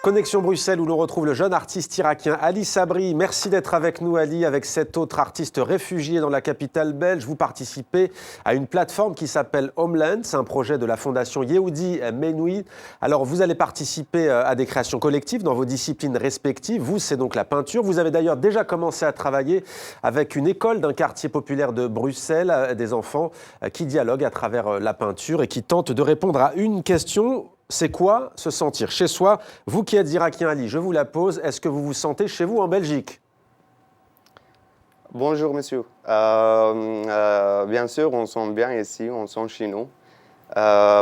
Connexion Bruxelles où l'on retrouve le jeune artiste irakien Ali Sabri. Merci d'être avec nous Ali, avec cet autre artiste réfugié dans la capitale belge. Vous participez à une plateforme qui s'appelle Homeland, c'est un projet de la fondation Yehudi Menuhin. Alors vous allez participer à des créations collectives dans vos disciplines respectives. Vous, c'est donc la peinture. Vous avez d'ailleurs déjà commencé à travailler avec une école d'un quartier populaire de Bruxelles, des enfants qui dialoguent à travers la peinture et qui tentent de répondre à une question. C'est quoi se sentir chez soi? Vous qui êtes irakien Ali, je vous la pose. Est-ce que vous vous sentez chez vous en Belgique? Bonjour monsieur. Bien sûr, on sent bien ici, on sent chez nous.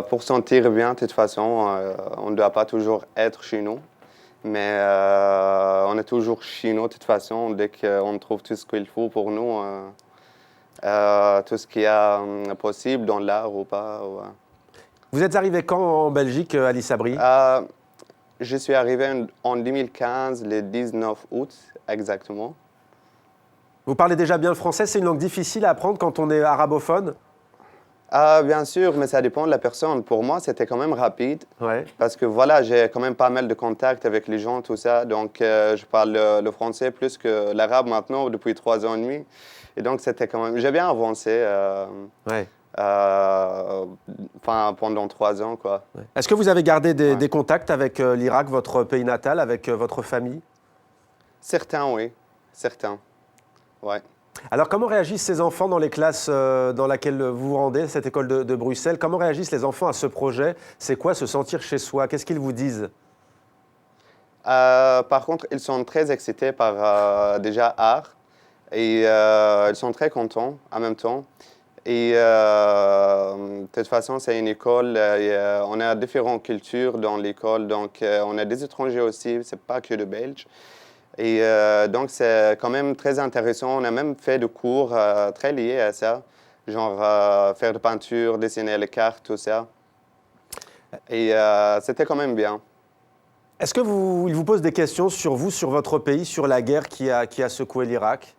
Pour sentir bien, de toute façon, on ne doit pas toujours être chez nous. Mais on est toujours chez nous de toute façon, dès qu'on trouve tout ce qu'il faut pour nous, tout ce qui est possible dans l'art ou pas. Vous êtes arrivé quand en Belgique, Ali Sabri? Je suis arrivé en 2015, le 19 août exactement. Vous parlez déjà bien le français, c'est une langue difficile à apprendre quand on est arabophone? Bien sûr, mais ça dépend de la personne. Pour moi, c'était quand même rapide. Ouais. Parce que voilà, j'ai quand même pas mal de contacts avec les gens, tout ça. Donc, je parle le français plus que l'arabe maintenant, depuis 3 ans et demi. Et donc, c'était quand même... J'ai bien avancé. Ouais. Pendant 3 ans, quoi. Ouais. Est-ce que vous avez gardé des contacts avec l'Irak, votre pays natal, avec votre famille? Certains, oui. Certains. Ouais. Alors, comment réagissent ces enfants dans les classes dans lesquelles vous vous rendez, cette école de Bruxelles? Comment réagissent les enfants à ce projet? C'est quoi se sentir chez soi? Qu'est-ce qu'ils vous disent? Par contre, ils sont très excités par déjà art et ils sont très contents en même temps. Et de toute façon, c'est une école, on a différentes cultures dans l'école, donc on a des étrangers aussi, c'est pas que des Belges. Et donc, c'est quand même très intéressant. On a même fait des cours très liés à ça, genre faire de peinture, dessiner les cartes, tout ça. Et c'était quand même bien. Est-ce qu'ils vous posent des questions sur vous, sur votre pays, sur la guerre qui a secoué l'Irak?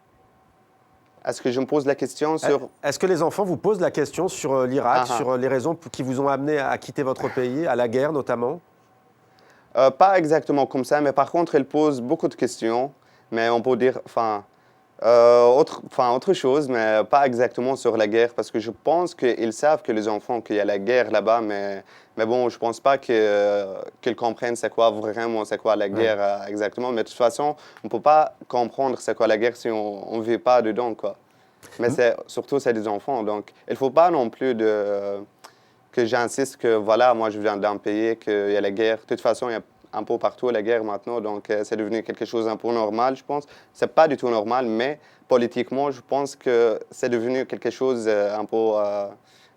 Est-ce que je me pose la question sur... Est-ce que les enfants vous posent la question sur l'Irak, sur les raisons qui vous ont amené à quitter votre pays, à la guerre notamment? Pas exactement comme ça, mais par contre, ils posent beaucoup de questions. Mais on peut dire, autre chose, mais pas exactement sur la guerre, parce que je pense qu'ils savent que les enfants, qu'il y a la guerre là-bas, mais bon, je pense pas qu'ils comprennent c'est quoi vraiment, c'est quoi la guerre exactement. Mais de toute façon, on peut pas comprendre c'est quoi la guerre si on vit pas dedans, quoi. Mais surtout, c'est des enfants, donc il faut pas non plus que j'insiste que, voilà, moi, je viens d'un pays, qu'il y a la guerre. De toute façon, il y a un peu partout la guerre maintenant, donc c'est devenu quelque chose d'un peu normal, je pense. C'est pas du tout normal, mais politiquement, je pense que c'est devenu quelque chose un peu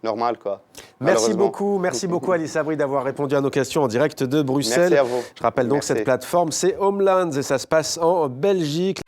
normal, quoi. Merci beaucoup Ali Sabri d'avoir répondu à nos questions en direct de Bruxelles. Merci à vous. Je rappelle donc cette plateforme, c'est Homelands et ça se passe en Belgique.